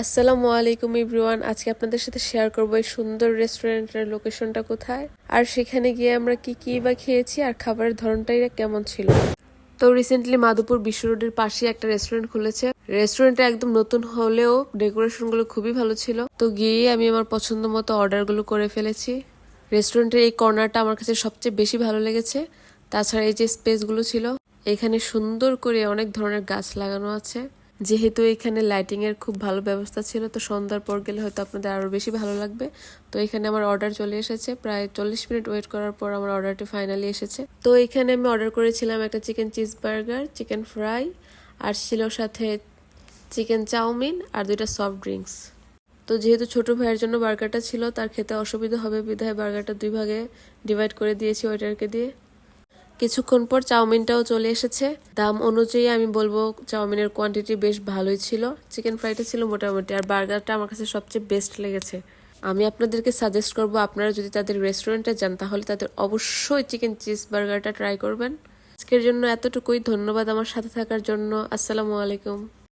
আসসালামু আলাইকুম এভরিওয়ান। আজকে আপনাদের সাথে শেয়ার করবো এই সুন্দর রেস্টুরেন্টের লোকেশনটা কোথায়, আর সেখানে গিয়ে আমরা কি বা খেয়েছি আর খাবারের ধরনটাই কেমন ছিল। তো রিসেন্টলি মাধবপুর বিশ্ব রোডের পাশে একটা রেস্টুরেন্ট খুলেছে। রেস্টুরেন্টটা একদম নতুন হলেও ডেকোরেশন গুলো খুবই ভালো ছিল। তো গিয়ে আমি আমার পছন্দ মতো অর্ডার গুলো করে ফেলেছি। রেস্টুরেন্টের এই কর্নারটা আমার কাছে সবচেয়ে বেশি ভালো লেগেছে। তাছাড়া এই যে স্পেস গুলো ছিল, এখানে সুন্দর করে অনেক ধরনের গাছ লাগানো আছে। যেহেতু এখানে লাইটিং এর খুব ভালো ব্যবস্থা ছিল, তো সন্ধ্যার পর গেলে হয়তো আপনাদের আরো বেশি ভালো লাগবে। তো এখানে আমার অর্ডার চলে এসেছে। প্রায় 40 মিনিট ওয়েট করার পর আমার অর্ডারটি ফাইনালি এসেছে। তো এখানে আমি অর্ডার করেছিলাম একটা chicken cheese burger, chicken fry, আর ছিল সাথে চিকেন চাউমিন আর 2টা সফট ড্রিঙ্কস। তো যেহেতু ছোট ভাইয়ের জন্য বার্গারটা ছিল, তার খেতে অসুবিধা হবে বিধায় বার্গারটা 2 ভাগে ডিভাইড করে দিয়েছি ওয়েটারকে দিয়ে। কিছুক্ষণ পর চাউমিনটাও চলে এসেছে। দাম অনুযায়ী আমি বলবো চাউমিনের কোয়ান্টিটি বেশ ভালোই ছিল। চিকেন ফ্রাইটা ছিল মোটামুটি, আর বার্গারটা আমার কাছে সবচেয়ে বেস্ট লেগেছে। আমি আপনাদেরকে সাজেস্ট করব, আপনারা যদি তাদের রেস্টুরেন্টে যান তাহলে তাদের অবশ্যই চিকেন চিজ বার্গারটা ট্রাই করবেন। আজকের জন্য এতটুকুই। ধন্যবাদ আমার সাথে থাকার জন্য। আসসালামু আলাইকুম।